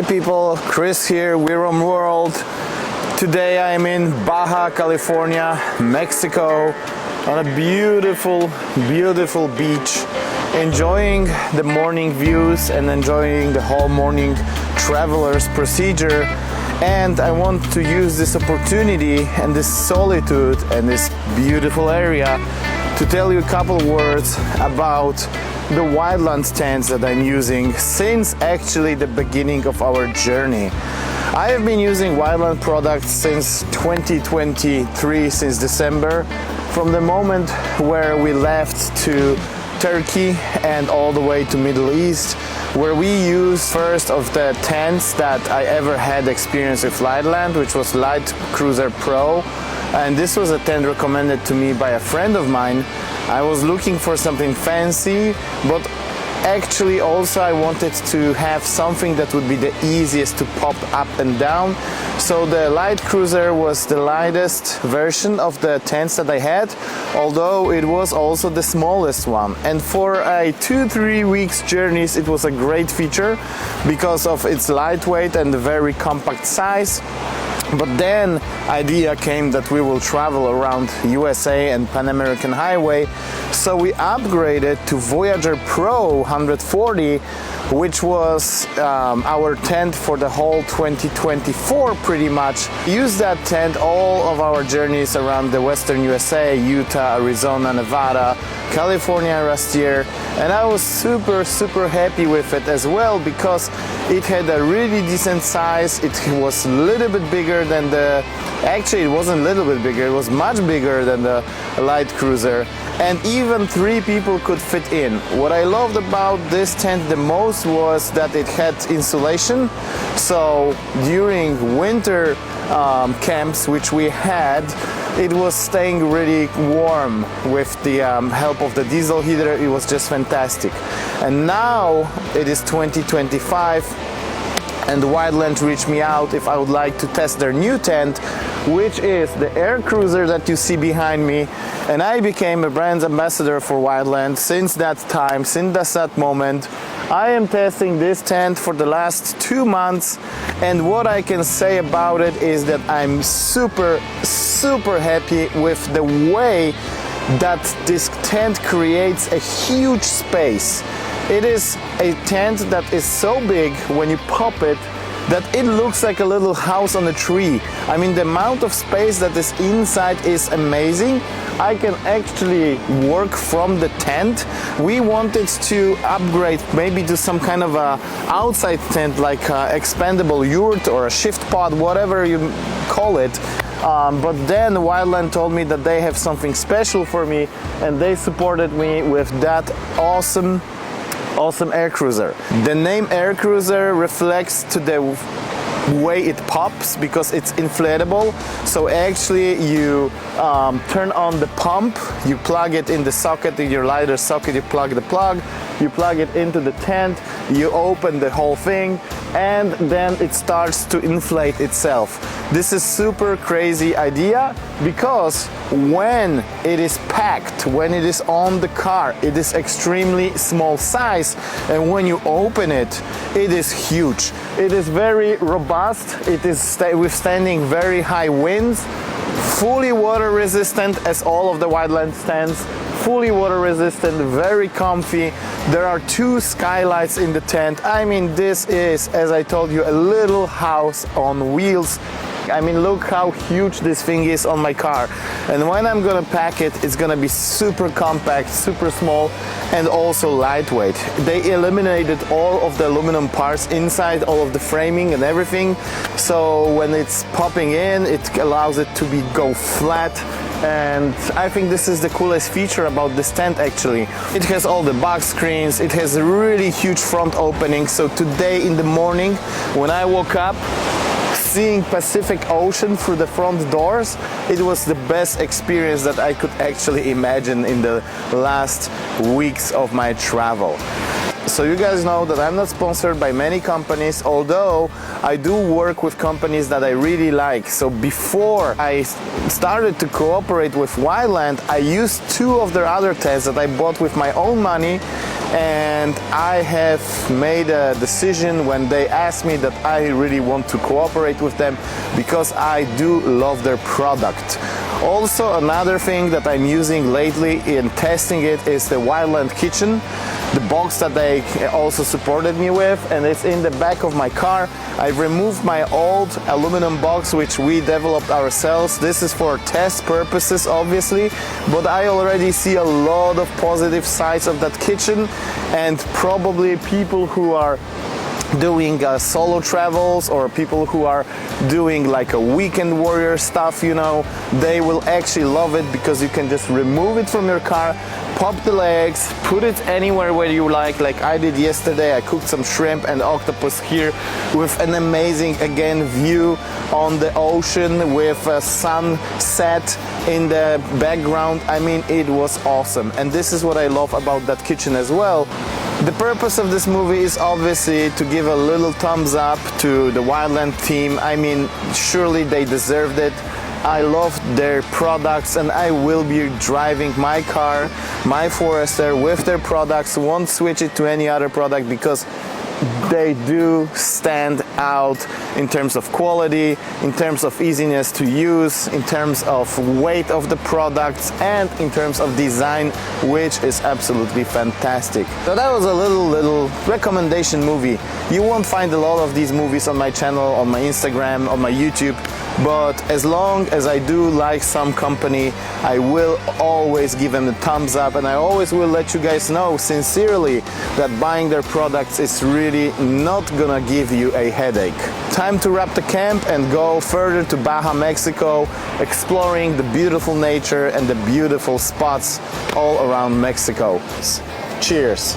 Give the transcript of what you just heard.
people, Chris here, we're on World. Today I'm in Baja California, Mexico, on a beautiful, beautiful beach, enjoying the morning views and enjoying the whole morning traveler's procedure. And I want to use this opportunity and this solitude and this beautiful area to tell you a couple words about the Wildland tents that I'm using since actually the beginning of our journey. I have been using Wildland products since 2023, since December, from the moment where we left to Turkey and all the way to Middle East, where we used first of the tents that I ever had experience with Wildland, which was Light Cruiser Pro. And this was a tent recommended to me by a friend of mine. I was looking for something fancy, but actually also I wanted to have something that would be the easiest to pop up and down. So the Light Cruiser was the lightest version of the tents that I had, although it was also the smallest one. And for a 2-3 weeks journeys it was a great feature because of its lightweight and the very compact size. But then idea came that we will travel around USA and Pan American Highway, so we upgraded to Voyager Pro 140, which was our tent for the whole 2024 pretty much. Used that tent all of our journeys around the western USA, Utah, Arizona, Nevada, California last year, and I was super happy with it as well because it had a really decent size. It was a little bit bigger than the, actually it wasn't a little bit bigger, it was much bigger than the Light Cruiser, and even 3 people could fit in. What I loved about this tent the most was that it had insulation, so during winter camps which we had, it was staying really warm with the help of the diesel heater. It was just fantastic. And now it is 2025 and Wildland reached me out if I would like to test their new tent, which is the Air Cruiser that you see behind me. And I became a brand ambassador for Wildland since that time, since that moment. I am testing this tent for the last 2 months, and what I can say about it is that I'm super happy with the way that this tent creates a huge space. It is a tent that is so big when you pop it that it looks like a little house on a tree. I mean, the amount of space that is inside is amazing. I can actually work from the tent. We wanted to upgrade maybe to some kind of a outside tent, like expandable yurt or a shift pod, whatever you call it. But then Wildland told me that they have something special for me, and they supported me with that awesome Air Cruiser. The name Air Cruiser reflects to the way it pops because it's inflatable. So actually you turn on the pump, you plug it in the socket, in your lighter socket, you plug the plug, you plug it into the tent, you open the whole thing, and then it starts to inflate itself. This is super crazy idea because when it is packed, when it is on the car, it is extremely small size, and when you open it, it is huge. It is very robust, it is withstanding very high winds, fully water resistant as all of the Wildland stands, fully water resistant, very comfy. There are 2 skylights in the tent. I mean, this is, as I told you, a little house on wheels. I mean, look how huge this thing is on my car. And when I'm gonna pack it, it's gonna be super compact, super small, and also lightweight. They eliminated all of the aluminum parts inside, all of the framing and everything. So when it's popping in, it allows it to go flat. And I think this is the coolest feature about this tent actually. It has all the box screens, it has a really huge front opening. So today in the morning when I woke up, seeing Pacific Ocean through the front doors, it was the best experience that I could actually imagine in the last weeks of my travel. So you guys know that I'm not sponsored by many companies, although I do work with companies that I really like. So before I started to cooperate with Wildland, I used 2 of their other tents that I bought with my own money, and I have made a decision when they asked me that I really want to cooperate with them because I do love their product. Also, another thing that I'm using lately in testing it is the Wildland kitchen, the box that they also supported me with, and it's in the back of my car. I've removed my old aluminum box which we developed ourselves. This is for test purposes obviously, but I already see a lot of positive sides of that kitchen, and probably people who are doing solo travels or people who are doing like a weekend warrior stuff, you know, they will actually love it because you can just remove it from your car, pop the legs, put it anywhere where you like I did yesterday. I cooked some shrimp and octopus here with an amazing, again, view on the ocean with a sunset in the background. I mean, it was awesome, and this is what I love about that kitchen as well. The purpose of this movie is obviously to give a little thumbs up to the Wildland team. I mean, surely they deserved it. I love their products, and I will be driving my car, my Forester, with their products. Won't switch it to any other product because they do stand out in terms of quality, in terms of easiness to use, in terms of weight of the products, and in terms of design, which is absolutely fantastic. So that was a little recommendation movie. You won't find a lot of these movies on my channel, on my Instagram, on my YouTube, but as long as I do like some company, I will always give them a thumbs up, and I always will let you guys know sincerely that buying their products is really not gonna give you a headache. Time to wrap the camp and go further to Baja, Mexico, exploring the beautiful nature and the beautiful spots all around Mexico. Cheers!